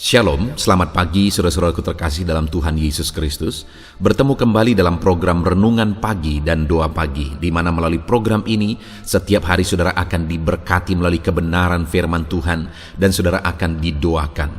Shalom, selamat pagi saudara-saudaraku terkasih dalam Tuhan Yesus Kristus. Bertemu kembali dalam program Renungan Pagi dan Doa Pagi, di mana melalui program ini setiap hari saudara akan diberkati melalui kebenaran firman Tuhan dan saudara akan didoakan.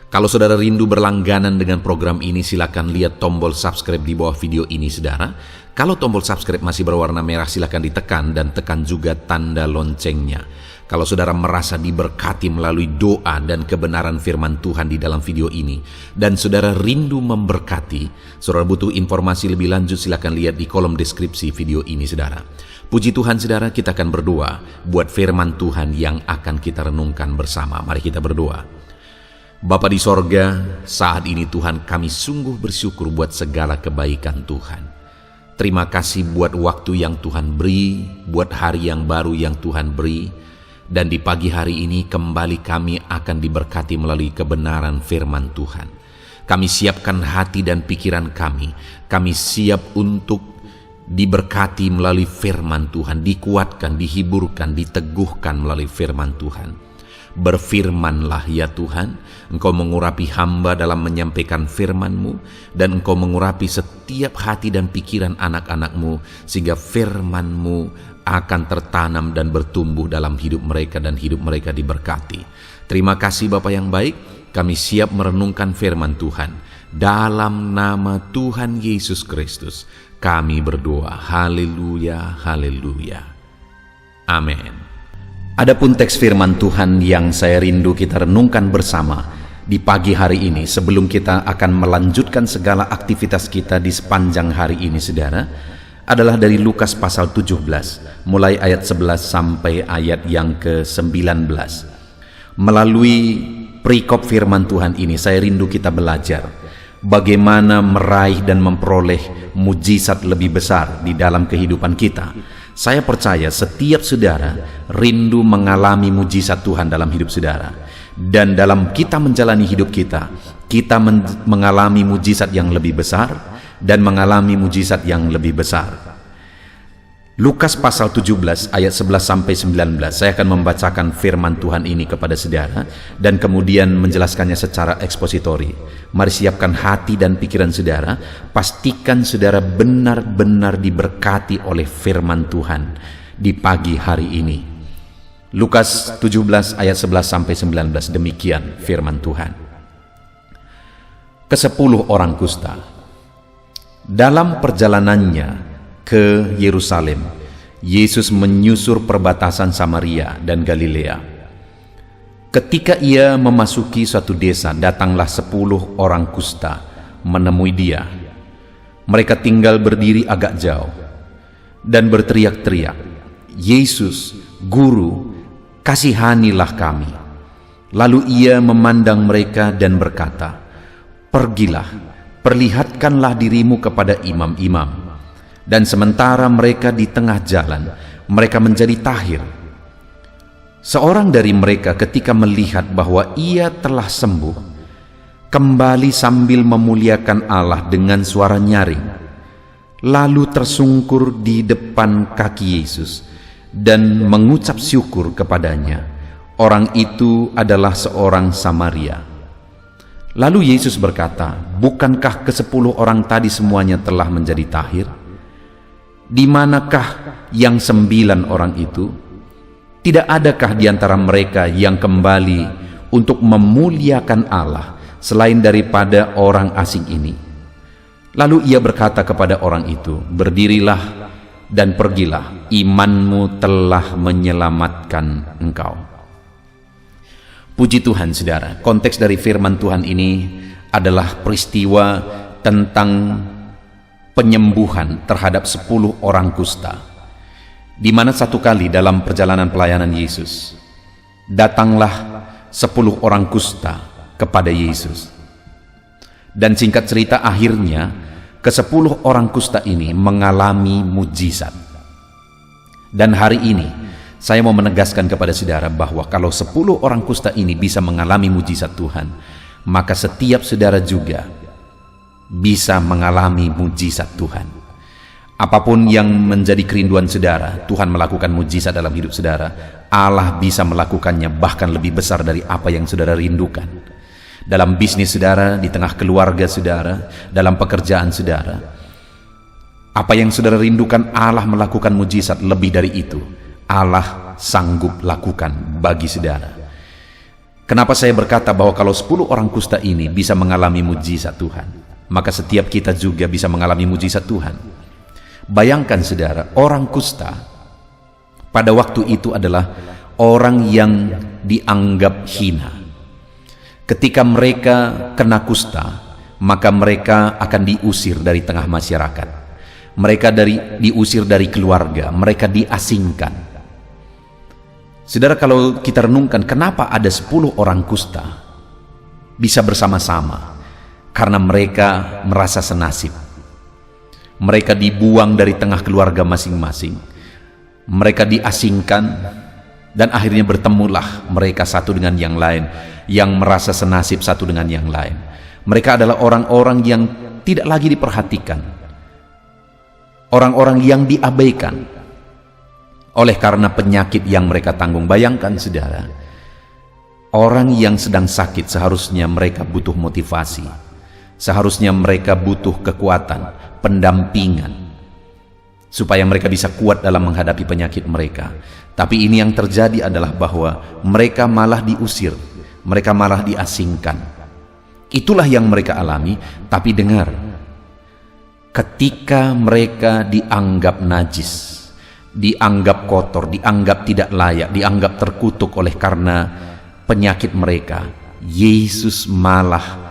Kalau saudara rindu berlangganan dengan program ini, silakan lihat tombol subscribe di bawah video ini saudara. Kalau tombol subscribe masih berwarna merah, silakan ditekan dan tekan juga tanda loncengnya. Kalau saudara merasa diberkati melalui doa dan kebenaran firman Tuhan di dalam video ini, dan saudara rindu memberkati, saudara butuh informasi lebih lanjut, silakan lihat di kolom deskripsi video ini saudara. Puji Tuhan saudara, kita akan berdoa buat firman Tuhan yang akan kita renungkan bersama. Mari kita berdoa. Bapa di sorga, saat ini Tuhan kami sungguh bersyukur buat segala kebaikan Tuhan. Terima kasih buat waktu yang Tuhan beri, buat hari yang baru yang Tuhan beri. Dan di pagi hari ini kembali kami akan diberkati melalui kebenaran firman Tuhan. Kami siapkan hati dan pikiran kami. Kami siap untuk diberkati melalui firman Tuhan, dikuatkan, dihiburkan, diteguhkan melalui firman Tuhan. Berfirmanlah ya Tuhan, Engkau mengurapi hamba dalam menyampaikan firman-Mu, dan Engkau mengurapi setiap hati dan pikiran anak-anak-Mu, sehingga firman-Mu akan tertanam dan bertumbuh dalam hidup mereka dan hidup mereka diberkati. Terima kasih Bapa yang baik, kami siap merenungkan firman Tuhan. Dalam nama Tuhan Yesus Kristus, kami berdoa. Haleluya, haleluya. Amin. Adapun teks firman Tuhan yang saya rindu kita renungkan bersama di pagi hari ini, sebelum kita akan melanjutkan segala aktivitas kita di sepanjang hari ini saudara, adalah dari Lukas pasal 17, mulai ayat 11 sampai ayat yang ke-19. Melalui perikop firman Tuhan ini, saya rindu kita belajar bagaimana meraih dan memperoleh mujizat lebih besar di dalam kehidupan kita. Saya percaya setiap saudara rindu mengalami mujizat Tuhan dalam hidup saudara. Dan dalam kita menjalani hidup kita, mengalami mujizat yang lebih besar dan mengalami mujizat yang lebih besar. Lukas pasal 17 ayat 11 sampai 19. Saya akan membacakan firman Tuhan ini kepada saudara dan kemudian menjelaskannya secara ekspositori. Mari siapkan hati dan pikiran saudara, pastikan saudara benar-benar diberkati oleh firman Tuhan di pagi hari ini. Lukas 17 ayat 11 sampai 19, demikian firman Tuhan. Ke-10 orang kusta. Dalam perjalanannya ke Yerusalem, Yesus menyusur perbatasan Samaria dan Galilea. Ketika ia memasuki suatu desa, datanglah 10 orang kusta menemui dia. Mereka tinggal berdiri agak jauh dan berteriak-teriak, "Yesus, Guru, kasihanilah kami." Lalu ia memandang mereka dan berkata, "Pergilah, perlihatkanlah dirimu kepada imam-imam." Dan sementara mereka di tengah jalan, mereka menjadi tahir. Seorang dari mereka ketika melihat bahwa ia telah sembuh, kembali sambil memuliakan Allah dengan suara nyaring, lalu tersungkur di depan kaki Yesus dan mengucap syukur kepadanya. Orang itu adalah seorang Samaria. Lalu Yesus berkata, "Bukankah ke-10 orang tadi semuanya telah menjadi tahir? Di manakah yang 9 orang itu? Tidak adakah di antara mereka yang kembali untuk memuliakan Allah selain daripada orang asing ini?" Lalu ia berkata kepada orang itu, "Berdirilah dan pergilah, imanmu telah menyelamatkan engkau." Puji Tuhan saudara, konteks dari firman Tuhan ini adalah peristiwa tentang penyembuhan terhadap 10 orang kusta, di mana satu kali dalam perjalanan pelayanan Yesus, datanglah 10 orang kusta kepada Yesus. Dan singkat cerita, akhirnya ke-10 orang kusta ini mengalami mujizat. Dan hari ini saya mau menegaskan kepada saudara bahwa kalau 10 orang kusta ini bisa mengalami mujizat Tuhan, maka setiap saudara juga bisa mengalami mujizat Tuhan. Apapun yang menjadi kerinduan saudara, Tuhan melakukan mujizat dalam hidup saudara. Allah bisa melakukannya bahkan lebih besar dari apa yang saudara rindukan. dalam bisnis saudara, di tengah keluarga saudara, dalam pekerjaan saudara. Apa yang saudara rindukan, Allah melakukan mujizat lebih dari itu. Allah sanggup lakukan bagi saudara. Kenapa saya berkata bahwa kalau 10 orang kusta ini bisa mengalami mujizat Tuhan, maka setiap kita juga bisa mengalami mujizat Tuhan. Bayangkan saudara, orang kusta pada waktu itu adalah orang yang dianggap hina. Ketika mereka kena kusta, maka mereka akan diusir dari tengah masyarakat. Mereka diusir dari keluarga, mereka diasingkan. Saudara, kalau kita renungkan kenapa ada 10 orang kusta bisa bersama-sama, karena mereka merasa senasib. Mereka dibuang dari tengah keluarga masing-masing. Mereka diasingkan dan akhirnya bertemulah mereka satu dengan yang lain, yang merasa senasib satu dengan yang lain. Mereka adalah orang-orang yang tidak lagi diperhatikan, orang-orang yang diabaikan oleh karena penyakit yang mereka tanggung. Bayangkan saudara, orang yang sedang sakit seharusnya mereka butuh motivasi, seharusnya mereka butuh kekuatan, pendampingan, supaya mereka bisa kuat dalam menghadapi penyakit mereka. Tapi ini yang terjadi adalah bahwa mereka malah diusir, mereka malah diasingkan. Itulah yang mereka alami. Tapi dengar, ketika mereka dianggap najis, dianggap kotor, dianggap tidak layak, dianggap terkutuk oleh karena penyakit mereka, Yesus malah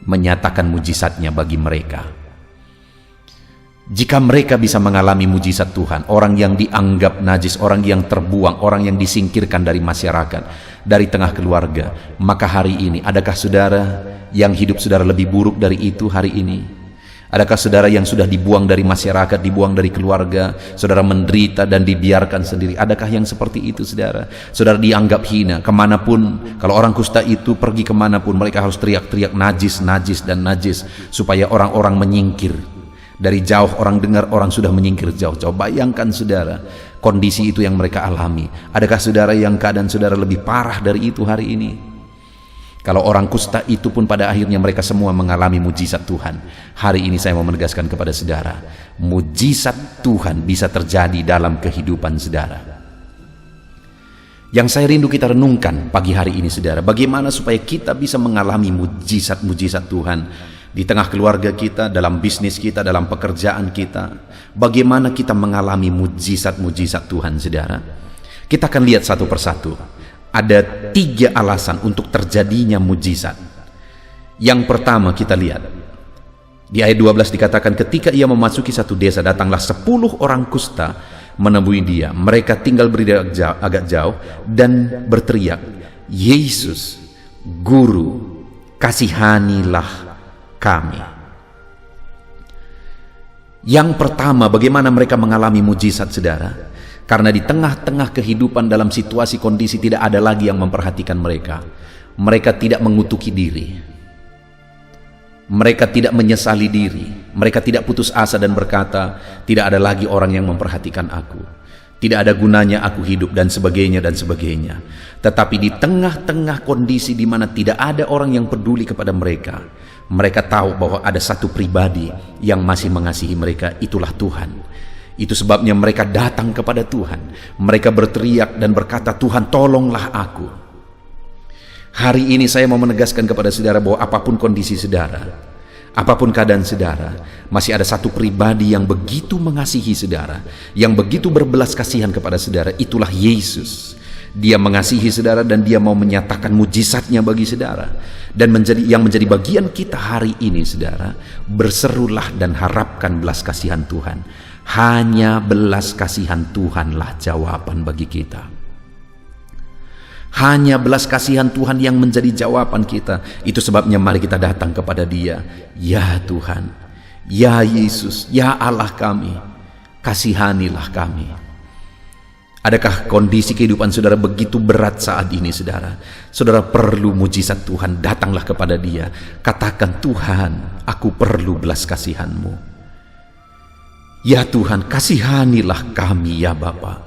menyatakan mujizatnya bagi mereka. Jika mereka bisa mengalami mujizat Tuhan, orang yang dianggap najis, orang yang terbuang, orang yang disingkirkan dari masyarakat, dari tengah keluarga, maka hari ini adakah saudara yang hidup saudara lebih buruk dari itu hari ini? Adakah saudara yang sudah dibuang dari masyarakat, dibuang dari keluarga, saudara menderita dan dibiarkan sendiri? Adakah yang seperti itu saudara? Saudara dianggap hina kemanapun. Kalau orang kusta itu pergi kemanapun, mereka harus teriak-teriak najis, najis, dan najis, supaya orang-orang menyingkir. Dari jauh orang dengar, orang sudah menyingkir jauh-jauh. Bayangkan saudara, kondisi itu yang mereka alami. Adakah saudara yang keadaan saudara lebih parah dari itu hari ini? Kalau orang kusta itu pun pada akhirnya mereka semua mengalami mujizat Tuhan. Hari ini saya mau menegaskan kepada saudara, mujizat Tuhan bisa terjadi dalam kehidupan saudara. Yang saya rindu kita renungkan pagi hari ini saudara, bagaimana supaya kita bisa mengalami mujizat-mujizat Tuhan di tengah keluarga kita, dalam bisnis kita, dalam pekerjaan kita. Bagaimana kita mengalami mujizat-mujizat Tuhan saudara? Kita akan lihat satu persatu. Ada 3 alasan untuk terjadinya mujizat. Yang pertama kita lihat di ayat 12 dikatakan, ketika ia memasuki satu desa, datanglah 10 orang kusta menemui dia. Mereka tinggal berdiri agak jauh dan berteriak, Yesus, Guru, kasihanilah kami. Yang pertama, bagaimana mereka mengalami mujizat saudara? Karena di tengah-tengah kehidupan dalam situasi kondisi tidak ada lagi yang memperhatikan mereka. Mereka tidak mengutuki diri. Mereka tidak menyesali diri. Mereka tidak putus asa dan berkata, tidak ada lagi orang yang memperhatikan aku. Tidak ada gunanya aku hidup dan sebagainya dan sebagainya. Tetapi di tengah-tengah kondisi di mana tidak ada orang yang peduli kepada mereka, mereka tahu bahwa ada satu pribadi yang masih mengasihi mereka, itulah Tuhan. Itu sebabnya mereka datang kepada Tuhan. Mereka berteriak dan berkata, Tuhan tolonglah aku. Hari ini saya mau menegaskan kepada saudara bahwa apapun kondisi saudara, apapun keadaan saudara, masih ada satu pribadi yang begitu mengasihi saudara, yang begitu berbelas kasihan kepada saudara, itulah Yesus. Dia mengasihi saudara dan dia mau menyatakan mujizatnya bagi saudara. Dan yang menjadi bagian kita hari ini saudara, berserulah dan harapkan belas kasihan Tuhan. Hanya belas kasihan Tuhanlah jawaban bagi kita. Hanya belas kasihan Tuhan yang menjadi jawaban kita. Itu sebabnya mari kita datang kepada Dia. Ya Tuhan, ya Yesus, ya Allah kami, kasihanilah kami. Adakah kondisi kehidupan saudara begitu berat saat ini saudara? Saudara perlu mujizat Tuhan, datanglah kepada Dia. Katakan, Tuhan, aku perlu belas kasihan-Mu. Ya Tuhan, kasihanilah kami ya Bapa.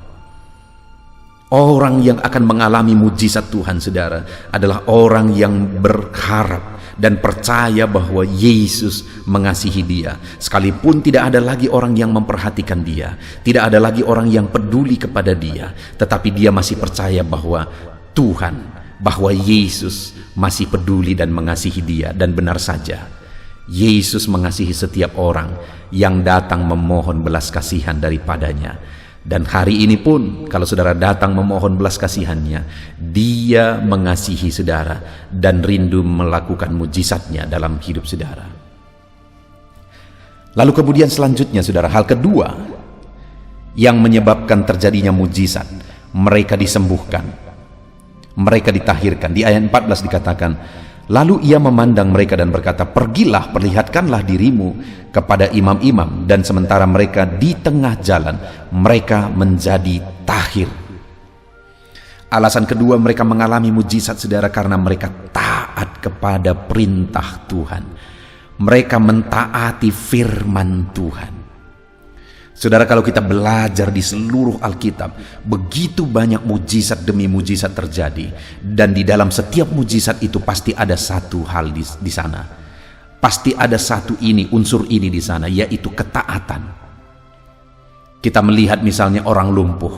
Orang yang akan mengalami mujizat Tuhan, saudara, adalah orang yang berharap dan percaya bahwa Yesus mengasihi dia. Sekalipun tidak ada lagi orang yang memperhatikan dia, tidak ada lagi orang yang peduli kepada dia, tetapi dia masih percaya bahwa Tuhan, bahwa Yesus masih peduli dan mengasihi dia. Dan benar saja, Yesus mengasihi setiap orang yang datang memohon belas kasihan daripadanya. Dan hari ini pun kalau saudara datang memohon belas kasihannya, dia mengasihi saudara dan rindu melakukan mujizatnya dalam hidup saudara. Lalu kemudian selanjutnya saudara, hal kedua yang menyebabkan terjadinya mujizat, mereka disembuhkan, mereka ditahirkan. Di ayat 14 dikatakan, lalu ia memandang mereka dan berkata, pergilah, perlihatkanlah dirimu kepada imam-imam. Dan sementara mereka di tengah jalan, mereka menjadi tahir. Alasan kedua mereka mengalami mujizat, saudara, karena mereka taat kepada perintah Tuhan. Mereka mentaati firman Tuhan. Saudara, kalau kita belajar di seluruh Alkitab, begitu banyak mujizat demi mujizat terjadi, dan di dalam setiap mujizat itu pasti ada satu hal di sana. Pasti ada satu unsur ini di sana, yaitu ketaatan. Kita melihat misalnya orang lumpuh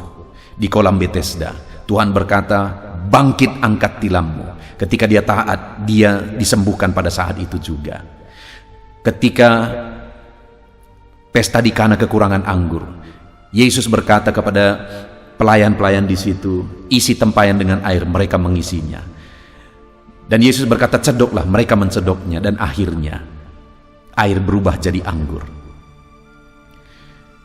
di kolam Bethesda. Tuhan berkata, bangkit, angkat tilammu. Ketika dia taat, dia disembuhkan pada saat itu juga. Ketika pesta di Kana kekurangan anggur, Yesus berkata kepada pelayan-pelayan di situ, isi tempayan dengan air, mereka mengisinya. Dan Yesus berkata, cedoklah, mereka mencedoknya, dan akhirnya air berubah jadi anggur.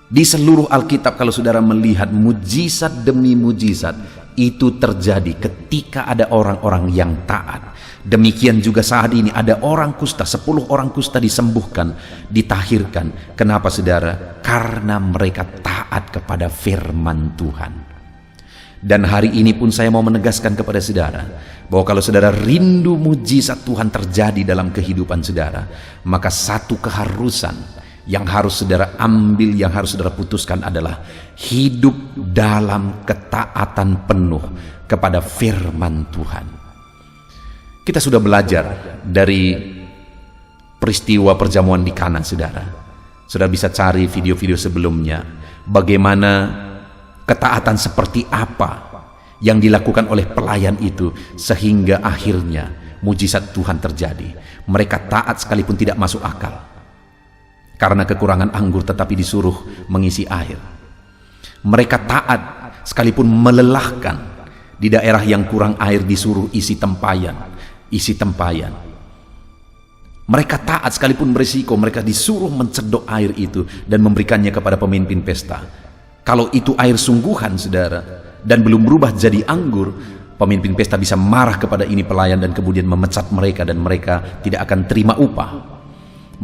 Di seluruh Alkitab kalau saudara melihat mujizat demi mujizat itu terjadi ketika ada orang-orang yang taat. Demikian juga saat ini ada orang kusta, 10 orang kusta disembuhkan, ditahirkan. Kenapa saudara? Karena mereka taat kepada firman Tuhan. Dan hari ini pun saya mau menegaskan kepada saudara bahwa kalau saudara rindu mujizat Tuhan terjadi dalam kehidupan saudara, maka satu keharusan yang harus saudara ambil, yang harus saudara putuskan adalah hidup dalam ketaatan penuh kepada firman Tuhan. Kita sudah belajar dari peristiwa perjamuan di Kana, saudara. Saudara bisa cari video-video sebelumnya, bagaimana ketaatan seperti apa yang dilakukan oleh pelayan itu sehingga akhirnya mujizat Tuhan terjadi. Mereka taat sekalipun tidak masuk akal, karena kekurangan anggur tetapi disuruh mengisi air. Mereka taat sekalipun melelahkan, di daerah yang kurang air disuruh isi tempayan. Mereka taat sekalipun berisiko, mereka disuruh mencedok air itu dan memberikannya kepada pemimpin pesta. Kalau itu air sungguhan, saudara, dan belum berubah jadi anggur, pemimpin pesta bisa marah kepada ini pelayan dan kemudian memecat mereka, dan mereka tidak akan terima upah.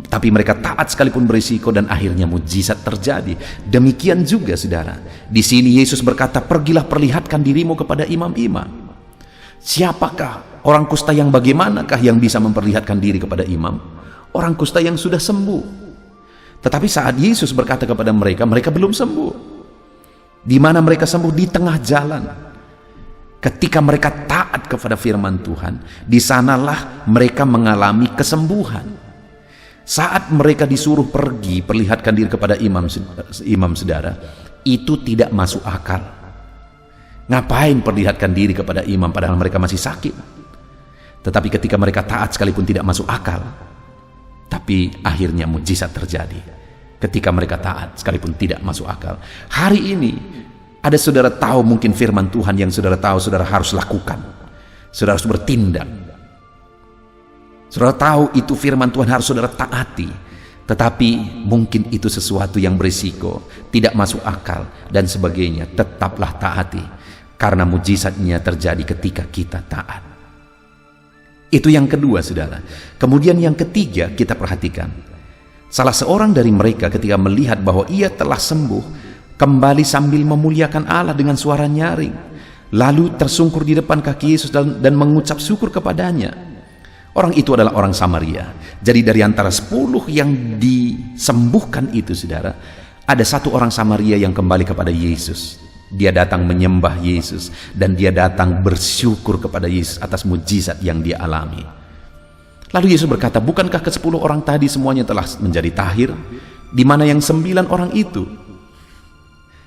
Tapi mereka taat sekalipun berisiko, dan akhirnya mujizat terjadi. Demikian juga saudara, di sini Yesus berkata, pergilah, perlihatkan dirimu kepada imam-imam. Siapakah orang kusta yang bagaimanakah yang bisa memperlihatkan diri kepada imam? Orang kusta yang sudah sembuh. Tetapi saat Yesus berkata kepada mereka, mereka belum sembuh. Di mana mereka sembuh? Di tengah jalan. Ketika mereka taat kepada firman Tuhan, di sanalah mereka mengalami kesembuhan. Saat mereka disuruh pergi perlihatkan diri kepada imam, saudara, itu tidak masuk akal. Ngapain perlihatkan diri kepada imam padahal mereka masih sakit? Tetapi ketika mereka taat sekalipun tidak masuk akal, tapi akhirnya mujizat terjadi. Ketika mereka taat sekalipun tidak masuk akal. Hari ini ada saudara tahu mungkin firman Tuhan yang saudara tahu saudara harus lakukan, saudara harus bertindak. Saudara tahu itu firman Tuhan harus saudara taati, tetapi mungkin itu sesuatu yang berisiko, tidak masuk akal dan sebagainya. Tetaplah taati, karena mujizatnya terjadi ketika kita taat. Itu yang kedua, saudara. Kemudian yang ketiga, kita perhatikan, salah seorang dari mereka ketika melihat bahwa ia telah sembuh, kembali sambil memuliakan Allah dengan suara nyaring, lalu tersungkur di depan kaki Yesus dan mengucap syukur kepadanya. Orang itu adalah orang Samaria. Jadi dari antara 10 yang disembuhkan itu, saudara, ada satu orang Samaria yang kembali kepada Yesus. Dia datang menyembah Yesus, dan dia datang bersyukur kepada Yesus atas mujizat yang dia alami. Lalu Yesus berkata, bukankah ke-10 orang tadi semuanya telah menjadi tahir? Di mana yang 9 orang itu?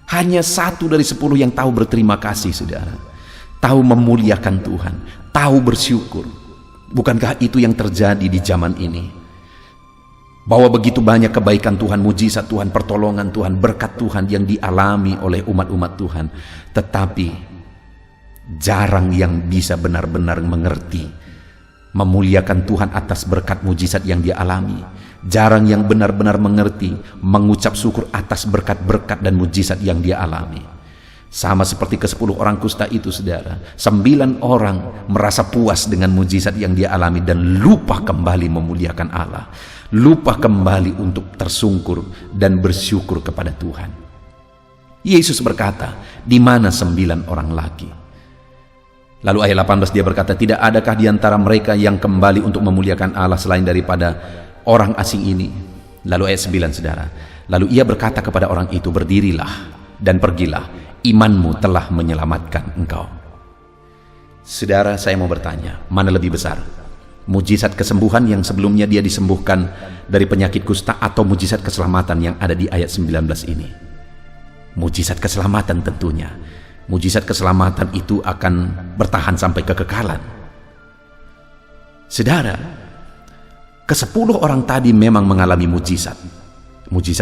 Hanya 1 dari 10 yang tahu berterima kasih, saudara. Tahu memuliakan Tuhan, tahu bersyukur. Bukankah itu yang terjadi di zaman ini? Bahwa begitu banyak kebaikan Tuhan, mujizat Tuhan, pertolongan Tuhan, berkat Tuhan yang dialami oleh umat-umat Tuhan. Tetapi jarang yang bisa benar-benar mengerti, memuliakan Tuhan atas berkat mujizat yang dia alami. Jarang yang benar-benar mengerti, mengucap syukur atas berkat-berkat dan mujizat yang dia alami. Sama seperti ke-10 orang kusta itu, saudara. 9 orang merasa puas dengan mujizat yang dia alami dan lupa kembali memuliakan Allah. Lupa kembali untuk tersungkur dan bersyukur kepada Tuhan. Yesus berkata, di mana 9 orang lagi? Lalu ayat 18 dia berkata, tidak adakah di antara mereka yang kembali untuk memuliakan Allah selain daripada orang asing ini? Lalu ayat 9, saudara. Lalu ia berkata kepada orang itu, berdirilah dan pergilah, imanmu telah menyelamatkan engkau. Saudara, saya mau bertanya, mana lebih besar? Mujizat kesembuhan yang sebelumnya dia disembuhkan dari penyakit kusta, atau mujizat keselamatan yang ada di ayat 19 ini? Mujizat keselamatan tentunya. Mujizat keselamatan itu akan bertahan sampai kekekalan. Saudara, ke-10 orang tadi memang mengalami mujizat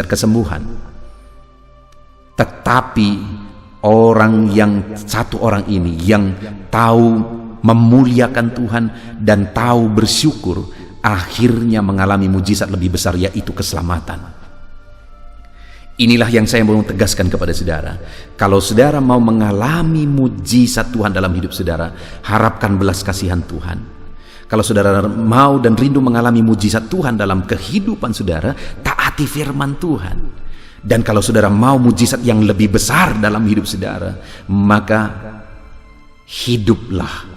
kesembuhan. Tetapi orang yang 1 orang ini yang tahu memuliakan Tuhan dan tahu bersyukur, akhirnya mengalami mujizat lebih besar, yaitu keselamatan. Inilah yang saya mau tegaskan kepada saudara. Kalau saudara mau mengalami mujizat Tuhan dalam hidup saudara, harapkan belas kasihan Tuhan. Kalau saudara mau dan rindu mengalami mujizat Tuhan dalam kehidupan saudara, taati firman Tuhan. Dan kalau saudara mau mujizat yang lebih besar dalam hidup saudara, maka hiduplah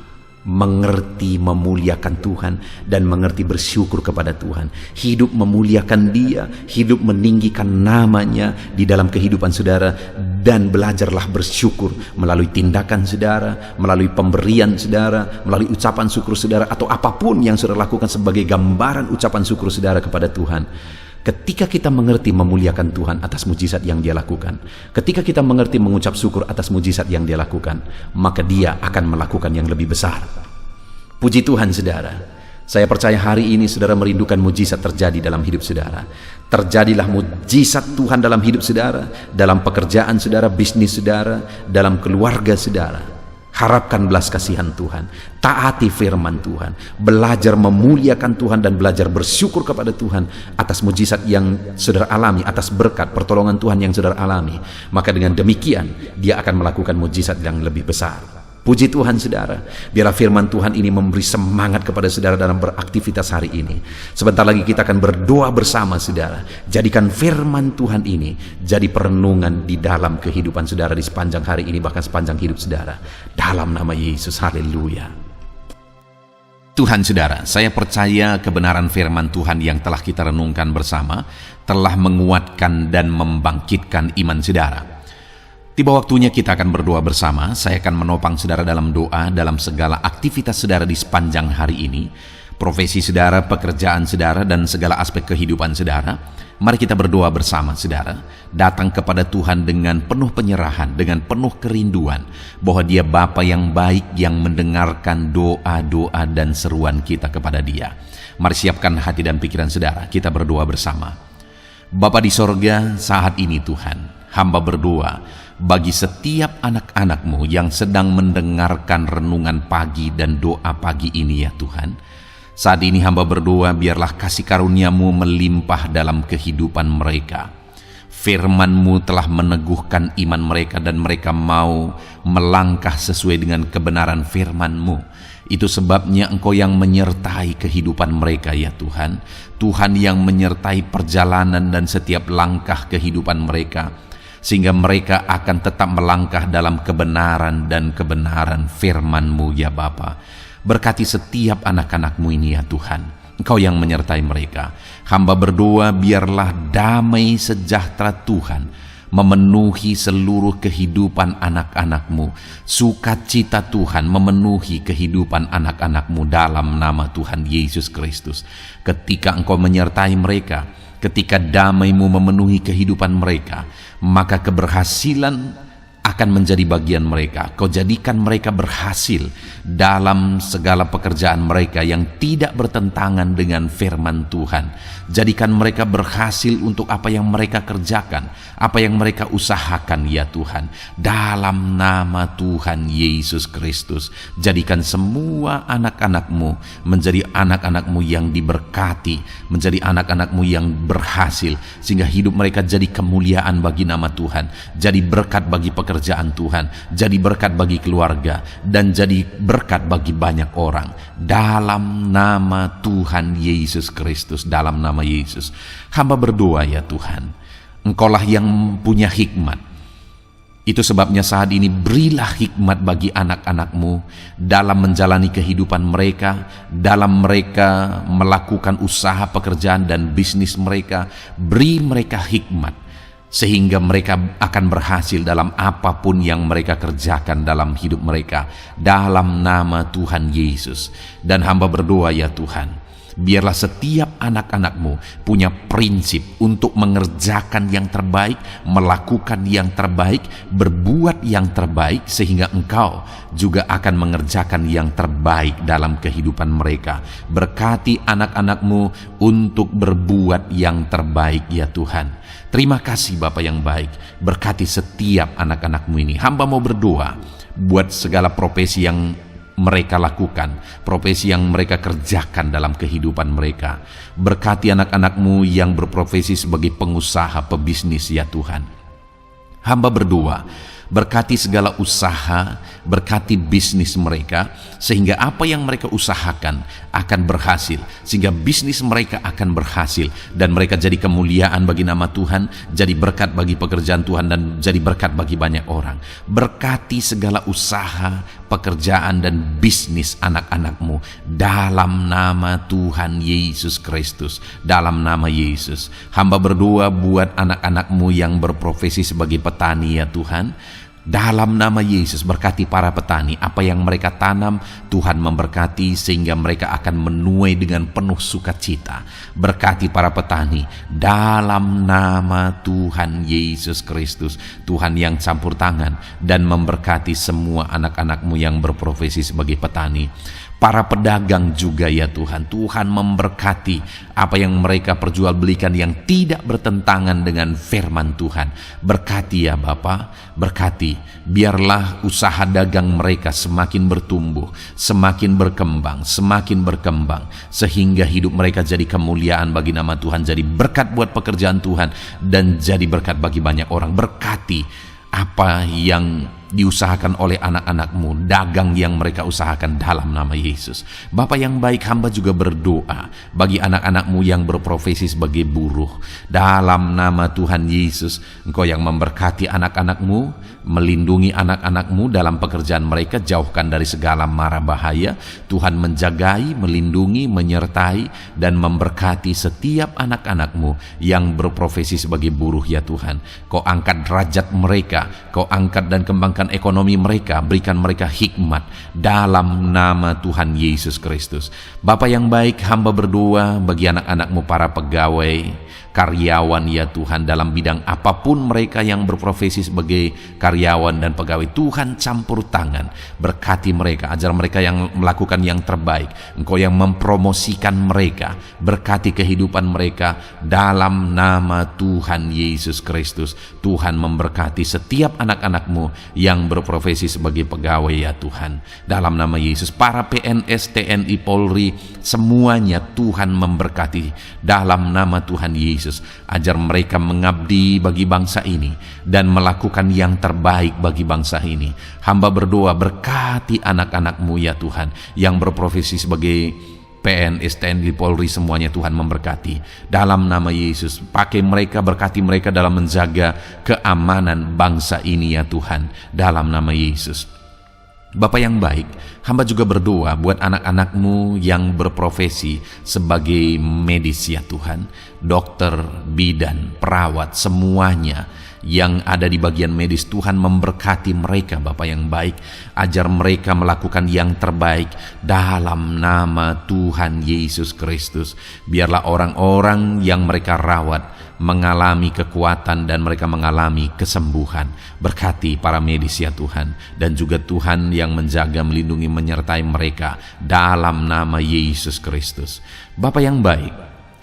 mengerti memuliakan Tuhan dan mengerti bersyukur kepada Tuhan. Hidup memuliakan Dia, hidup meninggikan namanya di dalam kehidupan saudara, dan belajarlah bersyukur melalui tindakan saudara, melalui pemberian saudara, melalui ucapan syukur saudara, atau apapun yang saudara lakukan sebagai gambaran ucapan syukur saudara kepada Tuhan. Ketika kita mengerti memuliakan Tuhan atas mujizat yang Dia lakukan, ketika kita mengerti mengucap syukur atas mujizat yang Dia lakukan, maka Dia akan melakukan yang lebih besar. Puji Tuhan, saudara. Saya percaya hari ini saudara merindukan mujizat terjadi dalam hidup saudara. Terjadilah mujizat Tuhan dalam hidup saudara, dalam pekerjaan saudara, bisnis saudara, dalam keluarga saudara. Harapkan belas kasihan Tuhan, taati firman Tuhan, belajar memuliakan Tuhan dan belajar bersyukur kepada Tuhan atas mujizat yang saudara alami, atas berkat pertolongan Tuhan yang saudara alami. Maka dengan demikian Dia akan melakukan mujizat yang lebih besar. Puji Tuhan, saudara. Biarlah firman Tuhan ini memberi semangat kepada saudara dalam beraktivitas hari ini. Sebentar lagi kita akan berdoa bersama, saudara. Jadikan firman Tuhan ini jadi perenungan di dalam kehidupan saudara di sepanjang hari ini, bahkan sepanjang hidup saudara. Dalam nama Yesus, haleluya. Tuhan, saudara, saya percaya kebenaran firman Tuhan yang telah kita renungkan bersama telah menguatkan dan membangkitkan iman saudara. Tiba waktunya kita akan berdoa bersama. Saya akan menopang saudara dalam doa dalam segala aktivitas saudara di sepanjang hari ini, profesi saudara, pekerjaan saudara, dan segala aspek kehidupan saudara. Mari kita berdoa bersama, saudara. Datang kepada Tuhan dengan penuh penyerahan, dengan penuh kerinduan bahwa Dia Bapa yang baik yang mendengarkan doa-doa dan seruan kita kepada Dia. Mari siapkan hati dan pikiran saudara. Kita berdoa bersama. Bapa di sorga, saat ini Tuhan, hamba berdoa bagi setiap anak-anak-Mu yang sedang mendengarkan renungan pagi dan doa pagi ini, ya Tuhan. Saat ini hamba berdoa, biarlah kasih karunia-Mu melimpah dalam kehidupan mereka. Firman-Mu telah meneguhkan iman mereka dan mereka mau melangkah sesuai dengan kebenaran firman-Mu. Itu sebabnya Engkau yang menyertai kehidupan mereka, ya Tuhan. Tuhan yang menyertai perjalanan dan setiap langkah kehidupan mereka, sehingga mereka akan tetap melangkah dalam kebenaran dan kebenaran firman-Mu, ya Bapa. Berkati setiap anak-anak-Mu ini, ya Tuhan. Engkau yang menyertai mereka. Hamba berdoa biarlah damai sejahtera Tuhan memenuhi seluruh kehidupan anak-anak-Mu. Sukacita Tuhan memenuhi kehidupan anak-anak-Mu dalam nama Tuhan Yesus Kristus. Ketika Engkau menyertai mereka, ketika damai-Mu memenuhi kehidupan mereka, maka keberhasilan akan menjadi bagian mereka. Kau jadikan mereka berhasil dalam segala pekerjaan mereka yang tidak bertentangan dengan firman Tuhan. Jadikan mereka berhasil untuk apa yang mereka kerjakan, apa yang mereka usahakan ya Tuhan. Dalam nama Tuhan Yesus Kristus, jadikan semua anak-anak-Mu menjadi anak-anak-Mu yang diberkati, menjadi anak-anak-Mu yang berhasil, sehingga hidup mereka jadi kemuliaan bagi nama Tuhan, jadi berkat bagi pekerjaan Tuhan, jadi berkat bagi keluarga, dan jadi berkat bagi banyak orang. Dalam nama Tuhan Yesus Kristus, dalam nama Yesus, hamba berdoa ya Tuhan, Engkaulah yang punya hikmat. Itu sebabnya saat ini berilah hikmat bagi anak-anak-Mu dalam menjalani kehidupan mereka, dalam mereka melakukan usaha pekerjaan dan bisnis mereka. Beri mereka hikmat, sehingga mereka akan berhasil dalam apapun yang mereka kerjakan dalam hidup mereka, dalam nama Tuhan Yesus. Dan hamba berdoa ya Tuhan, biarlah setiap anak-anak-Mu punya prinsip untuk mengerjakan yang terbaik, melakukan yang terbaik, berbuat yang terbaik, sehingga Engkau juga akan mengerjakan yang terbaik dalam kehidupan mereka. Berkati anak-anak-Mu untuk berbuat yang terbaik ya Tuhan. Terima kasih Bapa yang baik, berkati setiap anak-anak-Mu ini. Hamba mau berdoa buat segala profesi yang mereka lakukan, profesi yang mereka kerjakan dalam kehidupan mereka. Berkati anak-anak-Mu yang berprofesi sebagai pengusaha, pebisnis ya Tuhan. Hamba berdoa, berkati segala usaha, berkati bisnis mereka, sehingga apa yang mereka usahakan akan berhasil, sehingga bisnis mereka akan berhasil, dan mereka jadi kemuliaan bagi nama Tuhan, jadi berkat bagi pekerjaan Tuhan, dan jadi berkat bagi banyak orang. Berkati segala usaha, pekerjaan, dan bisnis anak-anak-Mu dalam nama Tuhan Yesus Kristus, dalam nama Yesus. Hamba berdoa buat anak-anak-Mu yang berprofesi sebagai petani ya Tuhan. Dalam nama Yesus, berkati para petani. Apa yang mereka tanam, Tuhan memberkati, sehingga mereka akan menuai dengan penuh sukacita. Berkati para petani dalam nama Tuhan Yesus Kristus, Tuhan yang campur tangan dan memberkati semua anak-anak-Mu yang berprofesi sebagai petani. Para pedagang juga ya Tuhan, Tuhan memberkati apa yang mereka perjualbelikan yang tidak bertentangan dengan firman Tuhan. Berkati ya Bapa, berkati, biarlah usaha dagang mereka semakin bertumbuh, semakin berkembang, sehingga hidup mereka jadi kemuliaan bagi nama Tuhan, jadi berkat buat pekerjaan Tuhan, dan jadi berkat bagi banyak orang. Berkati apa yang diusahakan oleh anak-anak-Mu, dagang yang mereka usahakan dalam nama Yesus. Bapa yang baik, hamba juga berdoa bagi anak-anak-Mu yang berprofesi sebagai buruh. Dalam nama Tuhan Yesus, Engkau yang memberkati anak-anak-Mu, melindungi anak-anak-Mu dalam pekerjaan mereka, jauhkan dari segala mara bahaya. Tuhan menjagai, melindungi, menyertai, dan memberkati setiap anak-anak-Mu yang berprofesi sebagai buruh ya Tuhan. Kau angkat derajat mereka, Kau angkat dan kembangkan ekonomi mereka, berikan mereka hikmat dalam nama Tuhan Yesus Kristus. Bapa yang baik, hamba berdoa bagi anak-anak-Mu para pegawai, karyawan ya Tuhan, dalam bidang apapun mereka yang berprofesi sebagai karyawan dan pegawai. Tuhan campur tangan, berkati mereka, ajar mereka yang melakukan yang terbaik. Engkau yang mempromosikan mereka, berkati kehidupan mereka dalam nama Tuhan Yesus Kristus. Tuhan memberkati setiap anak-anak-Mu yang berprofesi sebagai pegawai ya Tuhan, dalam nama Yesus. Para PNS, TNI, Polri, semuanya Tuhan memberkati dalam nama Tuhan Yesus. Ajar mereka mengabdi bagi bangsa ini dan melakukan yang terbaik bagi bangsa ini. Hamba berdoa, berkati anak-anak-Mu ya Tuhan yang berprofesi sebagai PNS, TNI, Polri, semuanya Tuhan memberkati dalam nama Yesus. Pakai mereka, berkati mereka dalam menjaga keamanan bangsa ini ya Tuhan, dalam nama Yesus. Bapa yang baik, hamba juga berdoa buat anak-anak-Mu yang berprofesi sebagai medis ya Tuhan, dokter, bidan, perawat, semuanya yang ada di bagian medis. Tuhan memberkati mereka Bapa yang baik, ajar mereka melakukan yang terbaik dalam nama Tuhan Yesus Kristus. Biarlah orang-orang yang mereka rawat mengalami kekuatan dan mereka mengalami kesembuhan. Berkati para medis ya Tuhan, dan juga Tuhan yang menjaga, melindungi, menyertai mereka dalam nama Yesus Kristus. Bapa yang baik,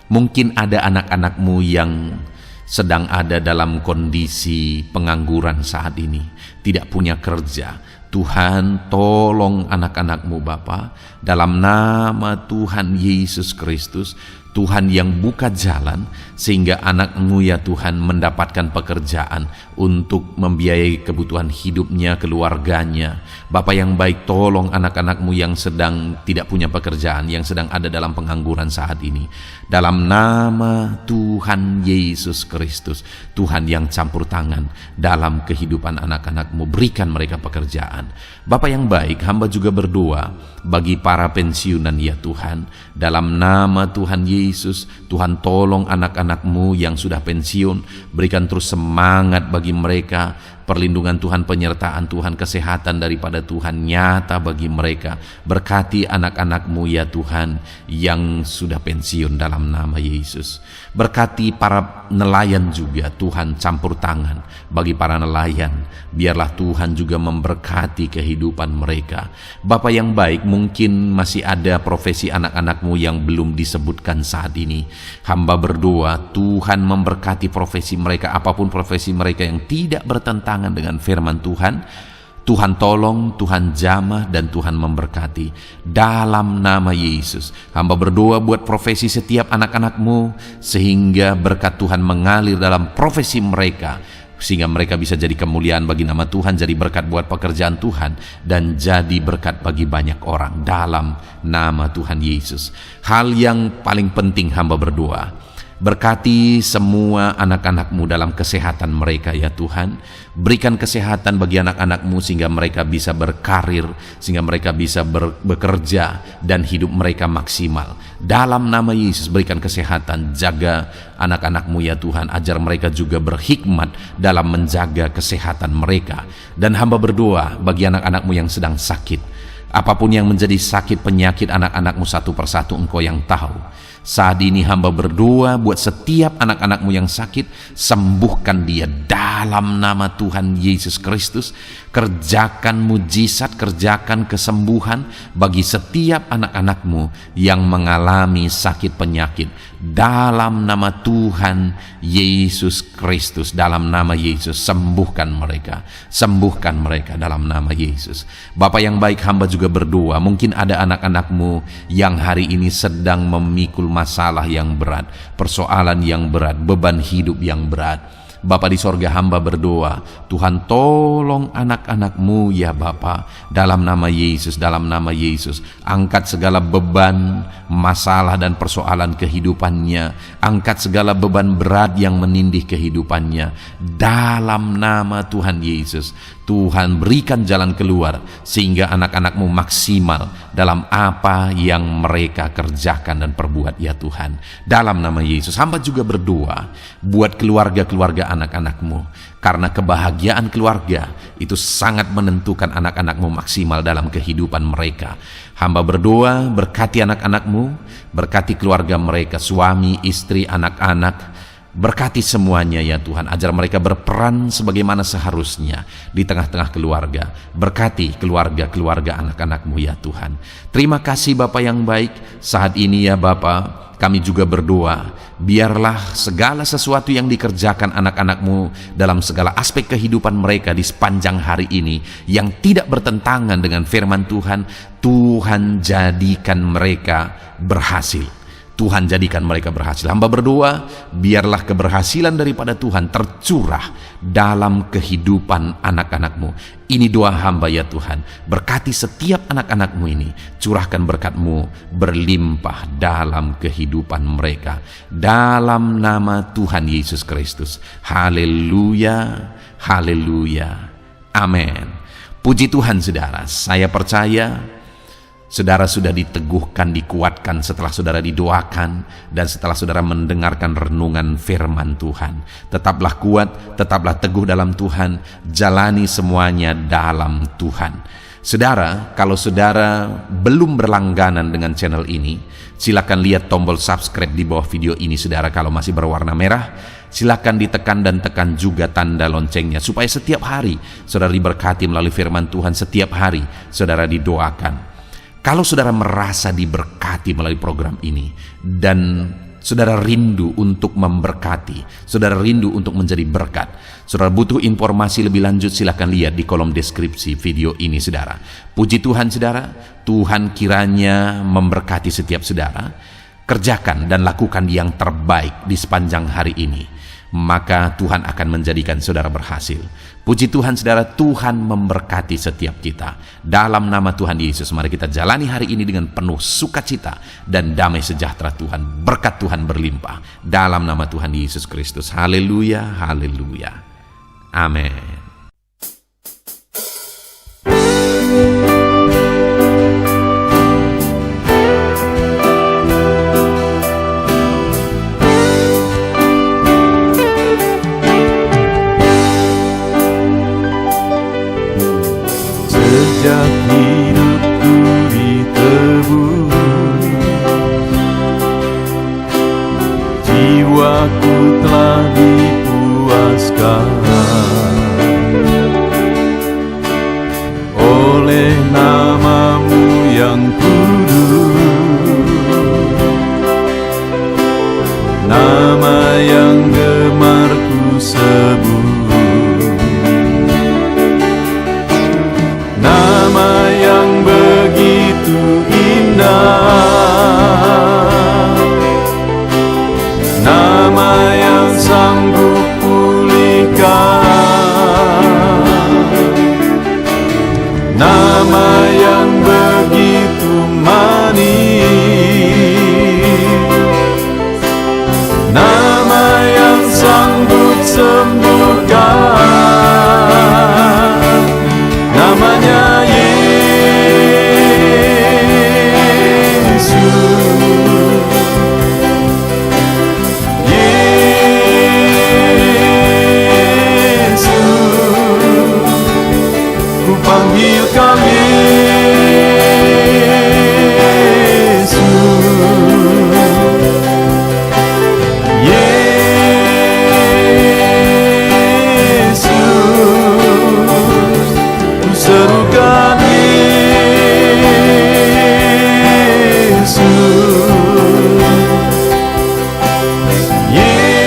mungkin ada anak-anak-Mu yang sedang ada dalam kondisi pengangguran saat ini, tidak punya kerja. Tuhan, tolong anak-anak-Mu Bapa, dalam nama Tuhan Yesus Kristus. Tuhan yang buka jalan sehingga anak-Mu ya Tuhan mendapatkan pekerjaan untuk membiayai kebutuhan hidupnya, keluarganya. Bapa yang baik, tolong anak-anak-Mu yang sedang tidak punya pekerjaan, yang sedang ada dalam pengangguran saat ini. Dalam nama Tuhan Yesus Kristus, Tuhan yang campur tangan dalam kehidupan anak-anak-Mu, berikan mereka pekerjaan. Bapa yang baik, hamba juga berdoa bagi para pensiunan ya Tuhan. Dalam nama Tuhan Yesus, Tuhan tolong anak-anak-Mu yang sudah pensiun, berikan terus semangat bagi mereka, perlindungan Tuhan, penyertaan Tuhan, kesehatan daripada Tuhan nyata bagi mereka. Berkati anak-anak-Mu ya Tuhan yang sudah pensiun dalam nama Yesus. Berkati para nelayan juga Tuhan, campur tangan bagi para nelayan. Biarlah Tuhan juga memberkati kehidupan mereka. Bapa yang baik, mungkin masih ada profesi anak-anak-Mu yang belum disebutkan saat ini. Hamba berdoa Tuhan memberkati profesi mereka, apapun profesi mereka yang tidak bertentangan dengan firman Tuhan. Tuhan tolong, Tuhan jamah, dan Tuhan memberkati dalam nama Yesus. Hamba berdoa buat profesi setiap anak-anak-Mu, sehingga berkat Tuhan mengalir dalam profesi mereka, sehingga mereka bisa jadi kemuliaan bagi nama Tuhan, jadi berkat buat pekerjaan Tuhan, dan jadi berkat bagi banyak orang dalam nama Tuhan Yesus. Hal yang paling penting hamba berdoa, berkati semua anak-anak-Mu dalam kesehatan mereka ya Tuhan. Berikan kesehatan bagi anak-anak-Mu sehingga mereka bisa berkarir, sehingga mereka bisa bekerja dan hidup mereka maksimal. Dalam nama Yesus berikan kesehatan, jaga anak-anak-Mu ya Tuhan, ajar mereka juga berhikmat dalam menjaga kesehatan mereka. Dan hamba berdoa bagi anak-anak-Mu yang sedang sakit, apapun yang menjadi sakit penyakit anak-anak-Mu satu persatu Engkau yang tahu. Saat ini hamba berdoa buat setiap anak-anak-Mu yang sakit, sembuhkan dia dalam nama Tuhan Yesus Kristus. Kerjakan mujizat, kerjakan kesembuhan bagi setiap anak-anak-Mu yang mengalami sakit penyakit dalam nama Tuhan Yesus Kristus. Dalam nama Yesus sembuhkan mereka, sembuhkan mereka dalam nama Yesus. Bapa yang baik, hamba juga berdoa, mungkin ada anak-anak-Mu yang hari ini sedang memikul masalah yang berat, persoalan yang berat, beban hidup yang berat. Bapa di sorga, hamba berdoa, Tuhan tolong anak-anak-Mu ya Bapa, dalam nama Yesus, dalam nama Yesus. Angkat segala beban, masalah dan persoalan kehidupannya, angkat segala beban berat yang menindih kehidupannya dalam nama Tuhan Yesus. Tuhan berikan jalan keluar sehingga anak-anak-Mu maksimal dalam apa yang mereka kerjakan dan perbuat ya Tuhan. Dalam nama Yesus, hamba juga berdoa buat keluarga-keluarga anak-anak-Mu, karena kebahagiaan keluarga itu sangat menentukan anak-anak-Mu maksimal dalam kehidupan mereka. Hamba berdoa berkati anak-anak-Mu, berkati keluarga mereka, suami, istri, anak-anak. Berkati semuanya ya Tuhan, ajar mereka berperan sebagaimana seharusnya di tengah-tengah keluarga. Berkati keluarga-keluarga anak-anak-Mu ya Tuhan. Terima kasih Bapa yang baik. Saat ini ya Bapa, kami juga berdoa, biarlah segala sesuatu yang dikerjakan anak-anak-Mu dalam segala aspek kehidupan mereka di sepanjang hari ini yang tidak bertentangan dengan firman Tuhan, Tuhan jadikan mereka berhasil. Tuhan jadikan mereka berhasil. Hamba berdoa, biarlah keberhasilan daripada Tuhan tercurah dalam kehidupan anak-anak-Mu. Ini doa hamba ya Tuhan. Berkati setiap anak-anak-Mu ini. Curahkan berkat-Mu berlimpah dalam kehidupan mereka. Dalam nama Tuhan Yesus Kristus. Haleluya, haleluya. Amin. Puji Tuhan saudara, saya percaya Saudara sudah diteguhkan, dikuatkan setelah saudara didoakan dan setelah saudara mendengarkan renungan firman Tuhan. Tetaplah kuat, tetaplah teguh dalam Tuhan, jalani semuanya dalam Tuhan. Saudara, kalau saudara belum berlangganan dengan channel ini, silakan lihat tombol subscribe di bawah video ini. Saudara, kalau masih berwarna merah, silakan ditekan dan tekan juga tanda loncengnya supaya setiap hari saudara diberkati melalui firman Tuhan. Setiap hari saudara didoakan. Kalau saudara merasa diberkati melalui program ini dan saudara rindu untuk memberkati, saudara rindu untuk menjadi berkat, saudara butuh informasi lebih lanjut, silakan lihat di kolom deskripsi video ini, saudara. Puji Tuhan, saudara. Tuhan kiranya memberkati setiap saudara. Kerjakan dan lakukan yang terbaik di sepanjang hari ini, maka Tuhan akan menjadikan saudara berhasil. Puji Tuhan, saudara. Tuhan memberkati setiap kita. Dalam nama Tuhan Yesus, mari kita jalani hari ini dengan penuh sukacita dan damai sejahtera Tuhan. Berkat Tuhan berlimpah. Dalam nama Tuhan Yesus Kristus. Haleluya, haleluya. Amin. Sejak hidupku ditebus, jiwaku telah dipuaskan oleh nama-Mu yang kudus, nama yang gemar ku sebut. Nama yang begitu indah, nama yang sanggup pulihkan, nama yang begitu manis, nama yang sanggup sembuhkan. Namanya Yesus, Yesus, ku panggil Kau Yesus, serukan Yesus, Yesus.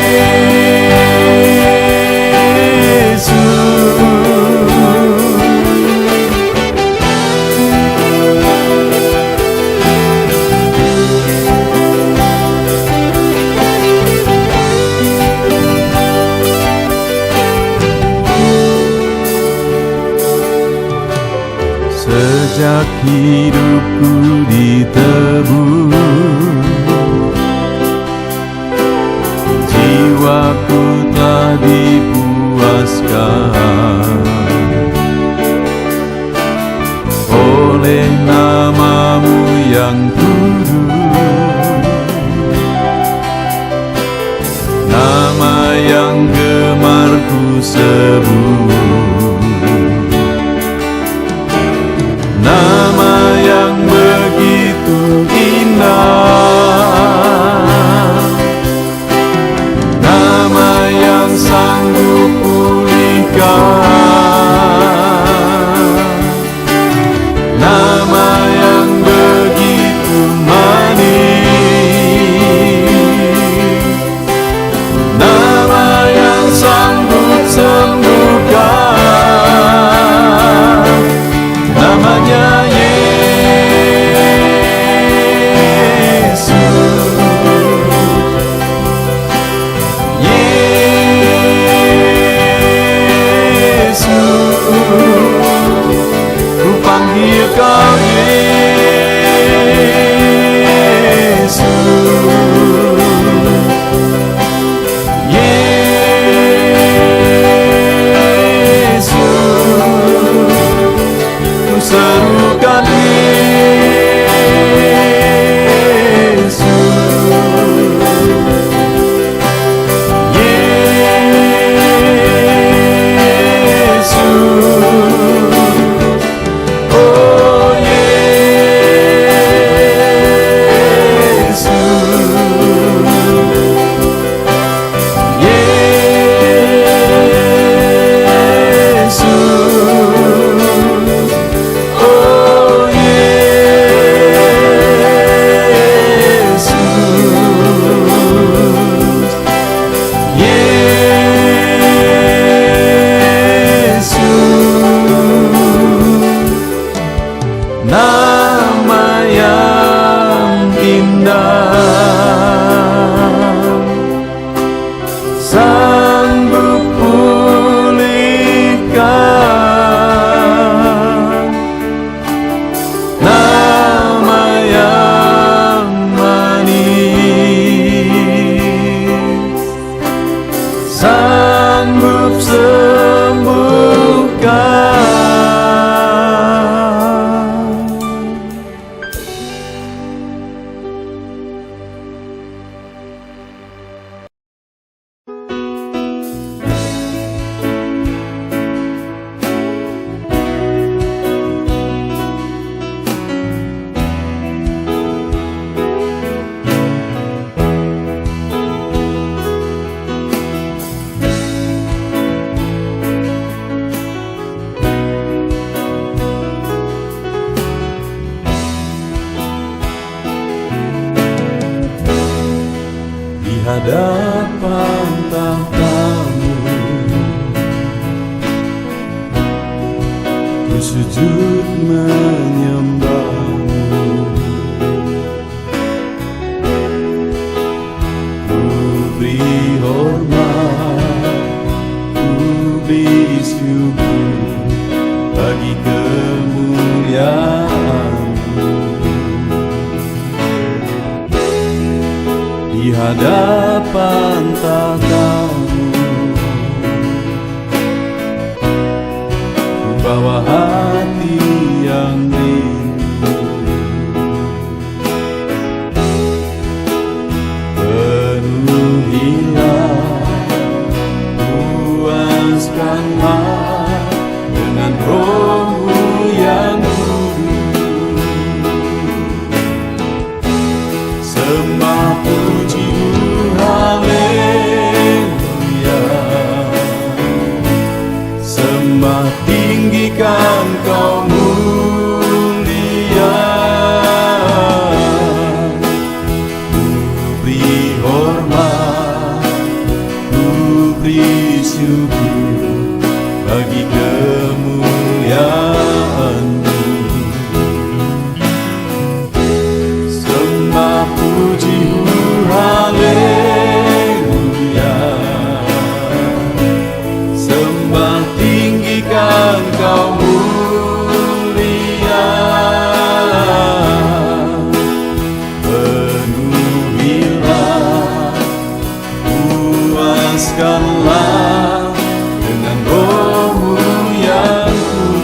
Sejak hidupku ditebus, jiwaku telah dipuaskan oleh nama-Mu yang kudus, nama yang gemar ku sebut. Nama yang begitu indah, nama yang sanggup pulihkan, nama yang begitu manis, nama yang sanggup sembuhkan. hadapan tahta-Mu, ku sujud menyembah-Mu. Ku beri hormat, ku beri syukur bagi kemuliaan-Mu. Di hadapan tahta-Mu, ku bawa hati yang rindu. Penuhilah, puaskanlah dengan Roh-Mu yang kudus. Sembah puji-Mu, haleluya. Sembah tinggikan Kau mulia. Ku beri hormat, ku beri syukur bagi kemuliaan-Mu. Sembah puji-Mu, haleluya. Sembah tinggikan Kau mulia. Penuhilah, puaskanlah dengan Roh-Mu yang kudus.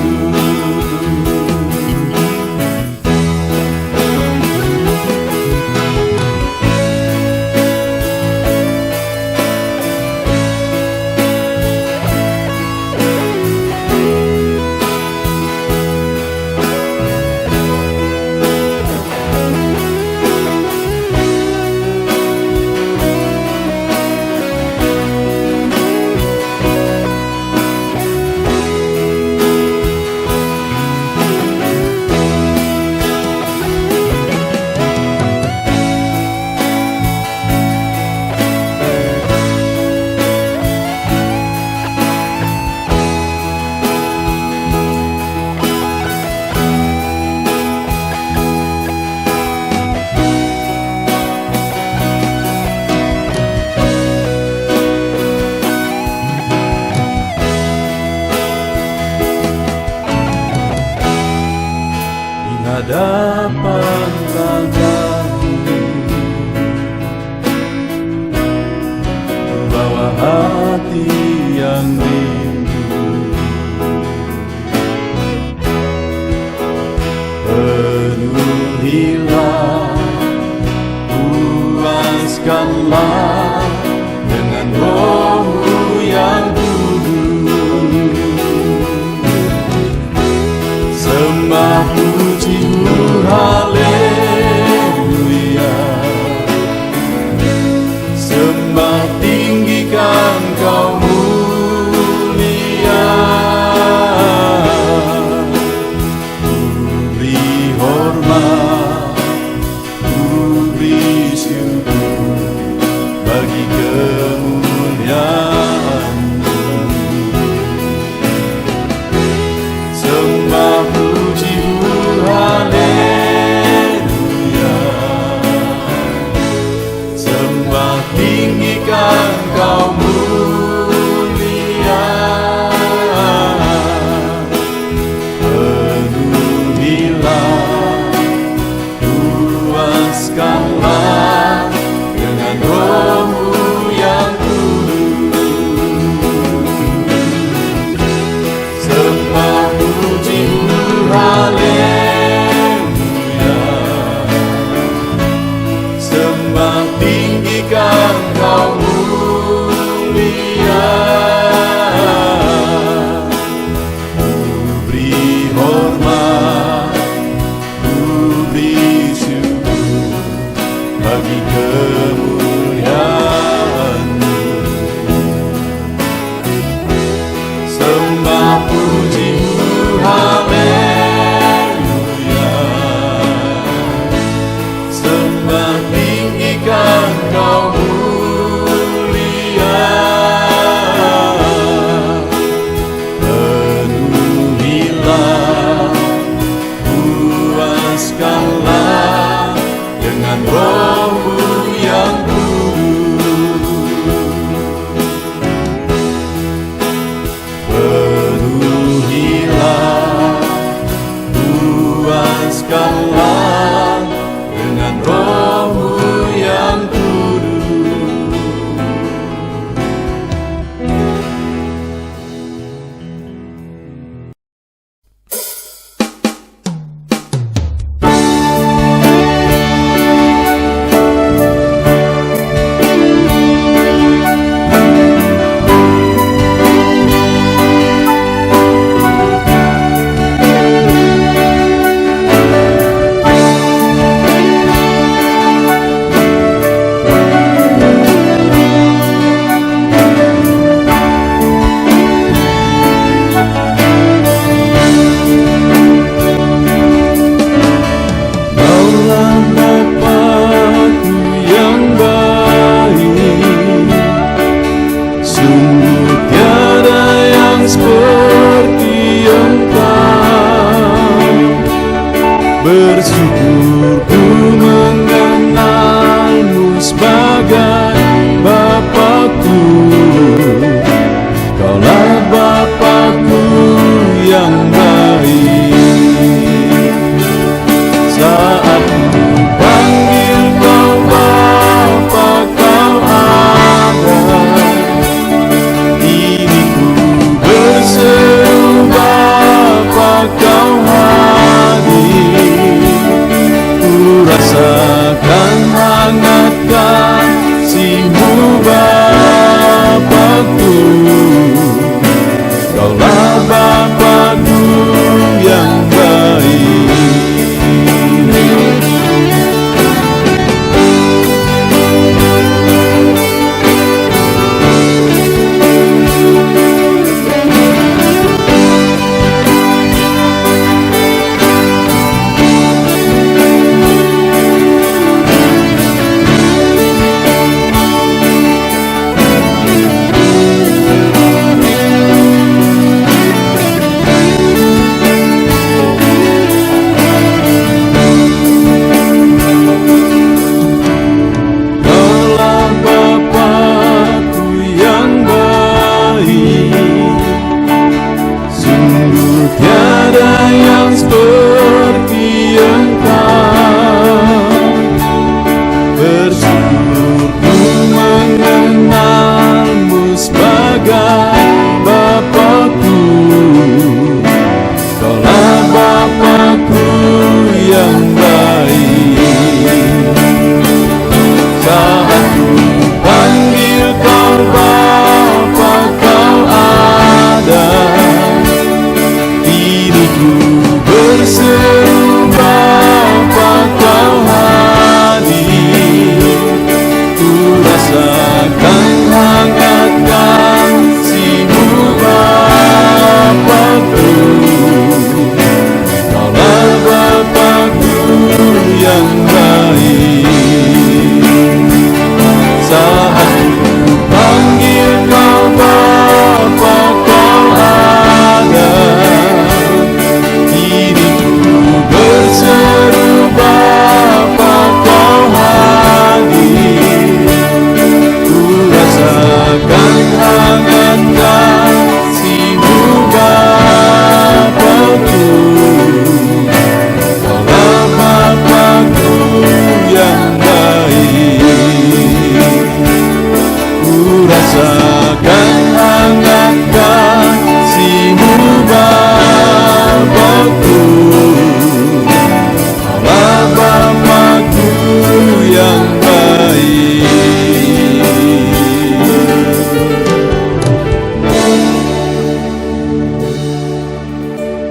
Di hadapan tahta-Mu, ku bawa hati yang rindu. Penuhilah, puaskanlah dengan Roh-Mu yang kudus. Sembah puji-Mu, haleluya. Sembah tinggikan Kau mulia. Ku beri hormat, ku beri syukur Kau